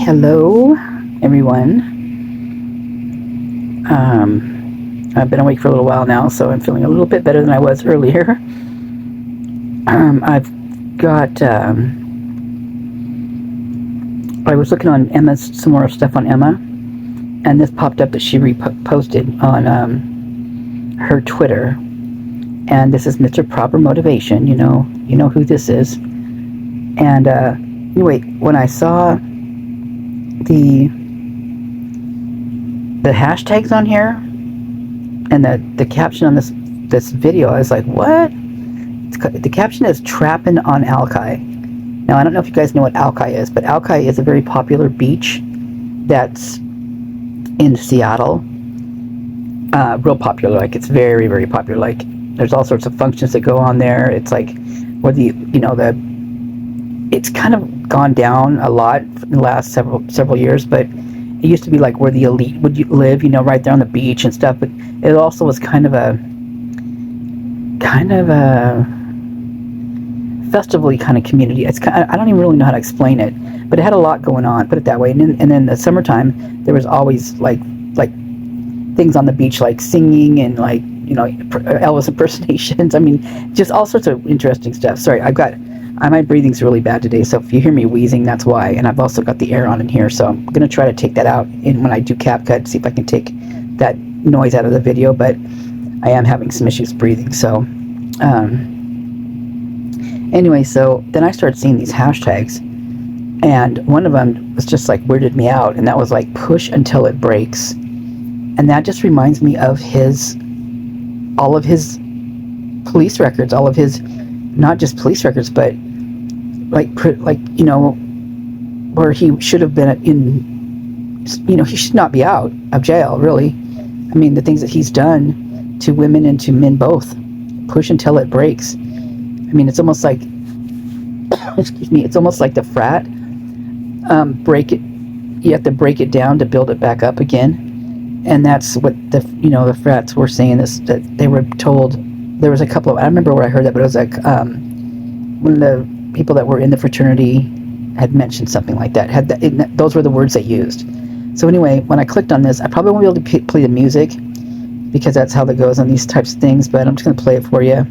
Hello, everyone. I've been awake for a little while now, so I'm feeling a little bit better than I was earlier. I've got, I was looking on Emma's, some more stuff on Emma, and this popped up that she reposted on her Twitter. And this is Mr. Proper Motivation. You know who this is. And anyway, when I saw the hashtags on here and the caption on this video, I was like, what? The caption is Trappin on Alki. Now, I don't know if you guys know what Alki is, but Alki is a very popular beach that's in Seattle. Real popular. Like, it's very, very popular. Like, there's all sorts of functions that go on there. It's like, whether it's kind of gone down a lot in the last several years, but it used to be like where the elite would live, right there on the beach and stuff. But it also was kind of a festively kind of community. It's I don't even really know how to explain it, but it had a lot going on, put it that way. And then in the summertime, there was always like things on the beach, like singing and like Elvis impersonations. I mean, just all sorts of interesting stuff. Sorry, my breathing's really bad today, so if you hear me wheezing, that's why. And I've also got the air on in here, so I'm going to try to take that out when I do CapCut, see if I can take that noise out of the video, but I am having some issues breathing. So anyway, so then I started seeing these hashtags, and one of them was just like weirded me out, and that was like push until it breaks. And that just reminds me of all of his police records, all of his, not just police records, but where he should have been he should not be out of jail, really. I mean, the things that he's done to women and to men both. Push until it breaks. I mean, it's almost like, excuse me, it's almost like the frat, you have to break it down to build it back up again. And that's what the frats were saying, that they were told. There was a couple of, I don't remember where I heard that, but it was like one of the people that were in the fraternity had mentioned something like that. Those were the words they used. So anyway, when I clicked on this, I probably won't be able to play the music because that's how that goes on these types of things, but I'm just going to play it for you.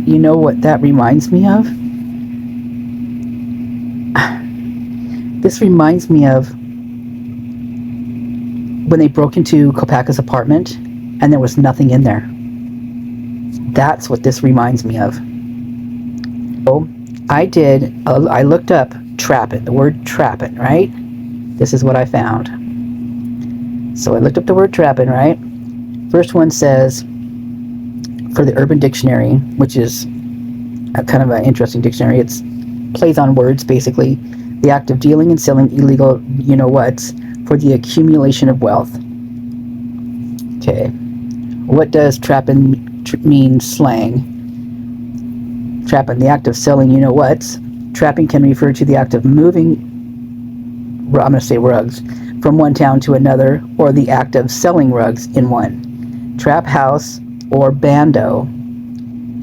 You know what that reminds me of? This reminds me of when they broke into Kopacka's apartment and there was nothing in there. That's what this reminds me of. So I looked up Trappin, the word Trappin, right? This is what I found. So I looked up the word Trappin, right? First one says, for the Urban Dictionary, which is kind of an interesting dictionary, it's plays on words, basically. The act of dealing and selling illegal you-know-whats for the accumulation of wealth. Okay. What does Trappin mean slang? Trappin, the act of selling you-know-whats. Trapping can refer to the act of moving, I'm going to say rugs, from one town to another, or the act of selling rugs in one. Trap house or bando,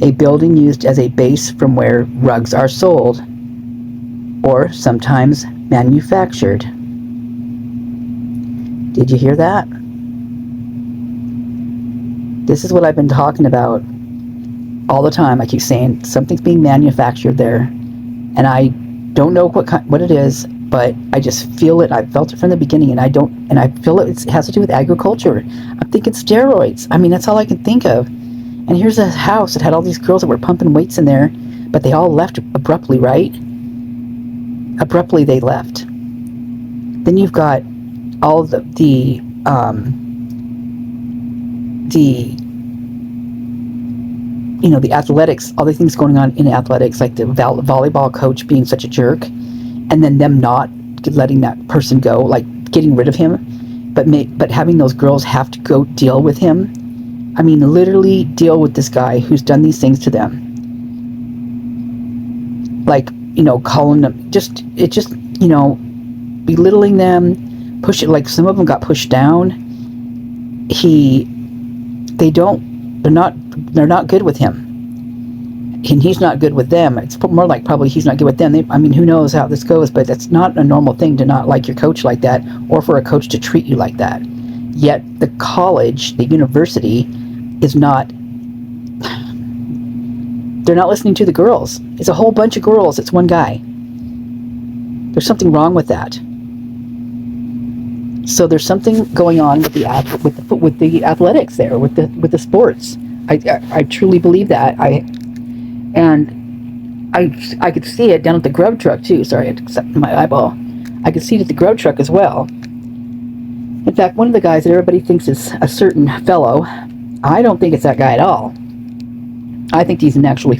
a building used as a base from where rugs are sold, or sometimes manufactured. Did you hear that? This is what I've been talking about all the time. I keep saying something's being manufactured there, and I don't know what it is, but I just feel it. I felt it from the beginning, and I feel it has to do with agriculture. I'm thinking steroids. I mean, that's all I can think of. And here's a house that had all these girls that were pumping weights in there, but they all left abruptly, right? Abruptly they left. Then you've got all the athletics, all the things going on in athletics, like the volleyball coach being such a jerk, and then them not letting that person go, like getting rid of him, but having those girls have to go deal with him. I mean, literally deal with this guy who's done these things to them. Like, calling them, belittling them, push it, like some of them got pushed down. They're not good with him. And he's not good with them. It's more like probably he's not good with them. Who knows how this goes, but it's not a normal thing to not like your coach like that, or for a coach to treat you like that. Yet the college, the university, is not, they're not listening to the girls. It's a whole bunch of girls. It's one guy. There's something wrong with that. So there's something going on with the athletics there, with the sports. I truly believe that. I could see it down at the grub truck too. Sorry, I had to set my eyeball. I could see it at the grub truck as well. In fact, one of the guys that everybody thinks is a certain fellow, I don't think it's that guy at all. I think he's an actual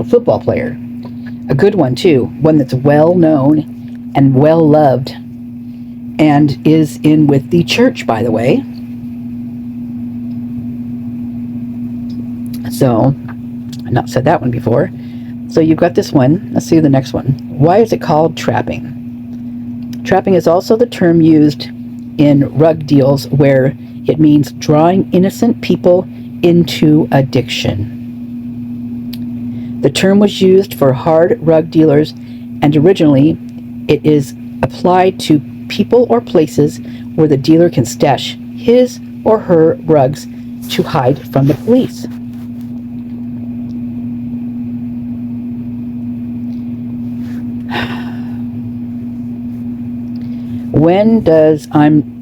football player, a good one too, one that's well known and well loved, and is in with the church, by the way. So, I've not said that one before. So you've got this one. Let's see the next one. Why is it called trapping? Trapping is also the term used in rug deals, where it means drawing innocent people into addiction. The term was used for hard rug dealers, and originally it is applied to people or places where the dealer can stash his or her rugs to hide from the police.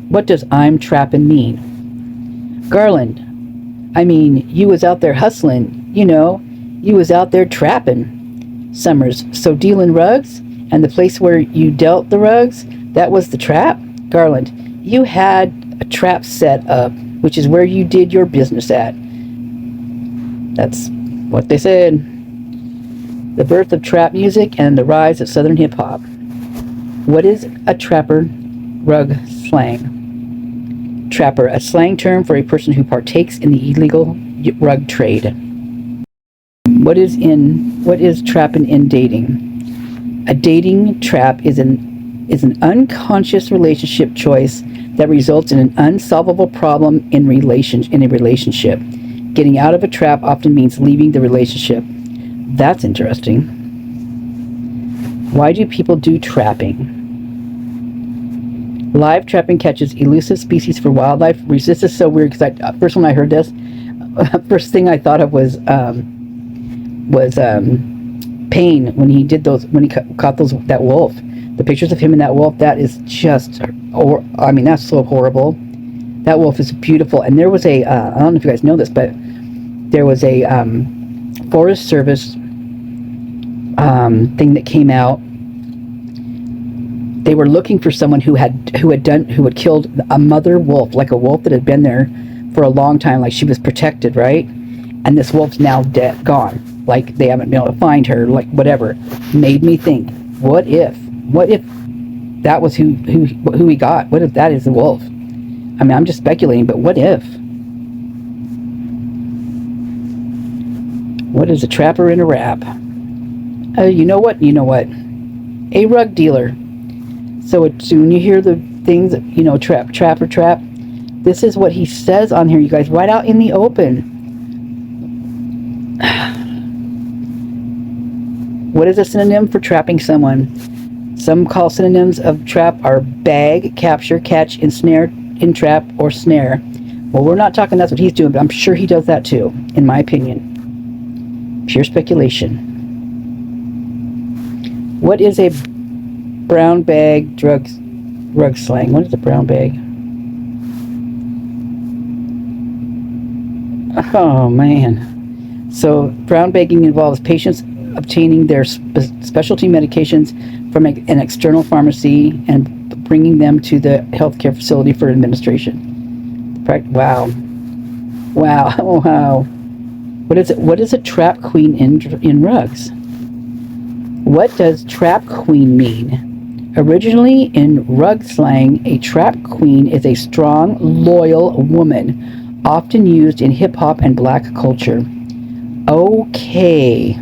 What does I'm trappin' mean? Garland, you was out there hustling, you was out there trapping. Summers, so dealing rugs, and the place where you dealt the rugs, that was the trap? Garland, you had a trap set up, which is where you did your business at. That's what they said. The birth of trap music and the rise of Southern hip-hop. What is a trapper? Rug slang. Trapper, a slang term for a person who partakes in the illegal rug trade. What is trappin' in dating? A dating trap is an unconscious relationship choice that results in an unsolvable problem in a relationship. Getting out of a trap often means leaving the relationship. That's interesting. Why do people do trapping? Live trapping catches elusive species for wildlife. This is so weird, because first when I heard this, first thing I thought of was Payne, when he caught that wolf. The pictures of him and that wolf, that is just, that's so horrible. That wolf is beautiful. And there was I don't know if you guys know this, but there was a Forest Service thing that came out. They were looking for someone who had killed a mother wolf, like a wolf that had been there for a long time, like she was protected, right? And this wolf's now dead, gone. Like they haven't been able to find her, like whatever. Made me think, what if that was who he got? What if that is the wolf? I'm just speculating, but what if? What is a trapper in a rap? You know what? A rug dealer. So when you hear the things, trap, this is what he says on here, you guys, right out in the open. What is a synonym for trapping someone? Some call synonyms of trap are bag, capture, catch, ensnare, entrap, or snare. Well, we're not talking that's what he's doing, but I'm sure he does that too, in my opinion. Pure speculation. What is a brown bag rug slang? What is a brown bag? Oh man. So brown bagging involves patients obtaining their specialty medications from an external pharmacy and bringing them to the healthcare facility for administration. Wow. What is a trap queen in rugs? What does trap queen mean? Originally in rug slang, a trap queen is a strong, loyal woman, often used in hip-hop and black culture. Okay.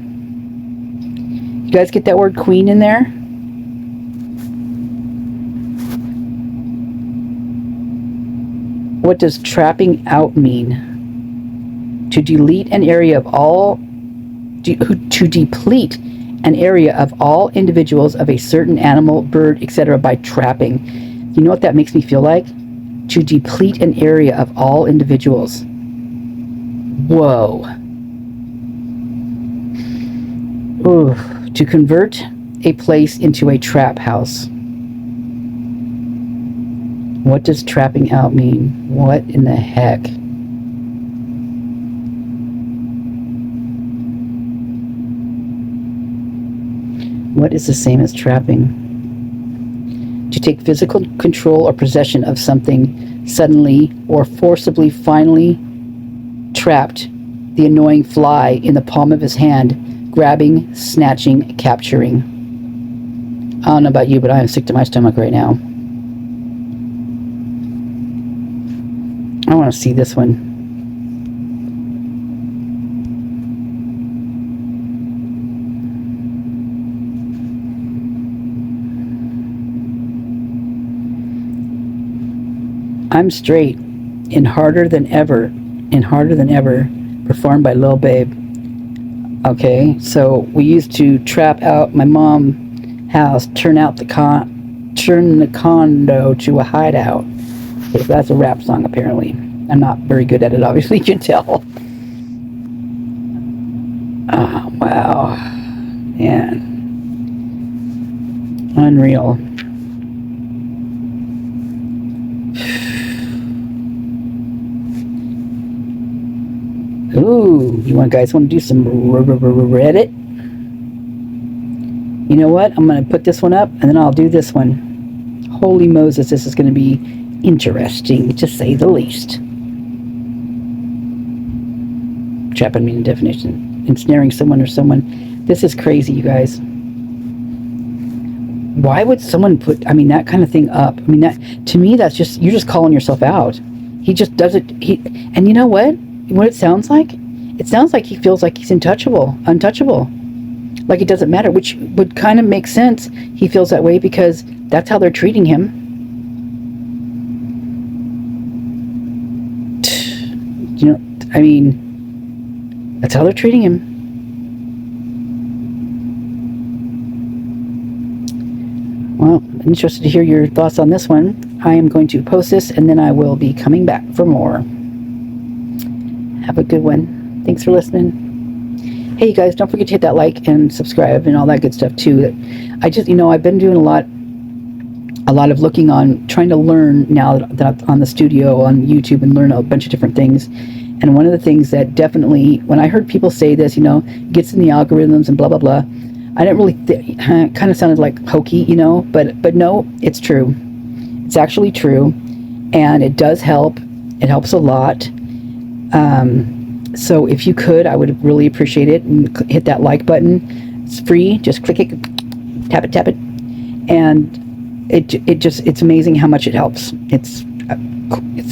You guys get that word queen in there? What does trapping out mean? To delete an area of all, to deplete an area of all individuals of a certain animal, bird, etc. by trapping. You know what that makes me feel like? To deplete an area of all individuals. Whoa. Ooh. To convert a place into a trap house. What does trapping out mean? What in the heck? What is the same as trapping? To take physical control or possession of something suddenly or forcibly, finally trapped the annoying fly in the palm of his hand, grabbing, snatching, capturing. I don't know about you, but I am sick to my stomach right now. I want to see this one. I'm straight and harder than ever, performed by Lil Babe. Okay, so we used to trap out my mom's house, turn the condo to a hideout. Okay, so that's a rap song apparently. I'm not very good at it, obviously, you can tell. Oh, wow. Man. Unreal. Ooh, you guys want to do some Reddit? You know what? I'm going to put this one up, and then I'll do this one. Holy Moses, this is going to be interesting, to say the least. Chapin meaning definition. Ensnaring someone or someone. This is crazy, you guys. Why would someone put, that kind of thing up? That, to me, that's just, you're just calling yourself out. He just does it. And you know what? What it sounds like? It sounds like he feels like he's untouchable. Like it doesn't matter, which would kind of make sense. He feels that way because that's how they're treating him. That's how they're treating him. Well, I'm interested to hear your thoughts on this one. I am going to post this, and then I will be coming back for more. Have a good one. Thanks for listening. Hey, you guys, don't forget to hit that like and subscribe and all that good stuff, too. I've been doing a lot of looking on, trying to learn now that I'm on the studio, on YouTube, and learn a bunch of different things. And one of the things that definitely, when I heard people say this, gets in the algorithms and blah, blah, blah, I didn't really, kind of sounded like hokey, but no, it's true. It's actually true, and it does help. It helps a lot. So if you could, I would really appreciate it, and hit that like button. It's free. Just click it, tap it, and it's amazing how much it helps. It's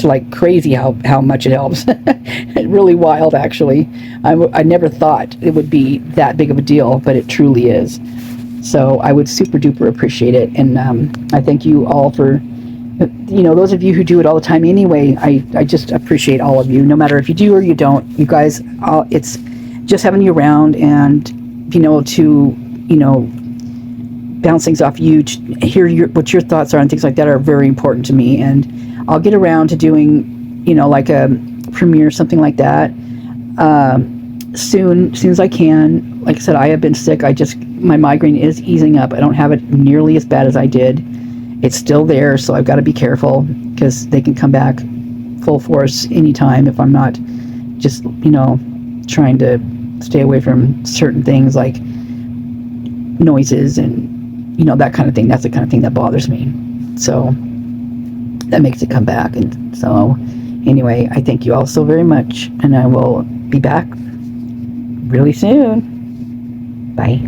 like crazy how much it helps. It's really wild, actually. I never thought it would be that big of a deal, but it truly is. So I would super duper appreciate it, and I thank you all for, those of you who do it all the time anyway. I just appreciate all of you, no matter if you do or you don't. You guys, it's just having you around, and to bounce things off you, to hear what your thoughts are and things like that are very important to me. And I'll get around to doing like a premiere, something like that, soon as I can. Like I said, I have been sick. My migraine is easing up. I don't have it nearly as bad as I did. It's still there, so I've got to be careful, because they can come back full force anytime if I'm not just, trying to stay away from certain things like noises and, that kind of thing. That's the kind of thing that bothers me. So that makes it come back. And so anyway, I thank you all so very much, and I will be back really soon. Bye.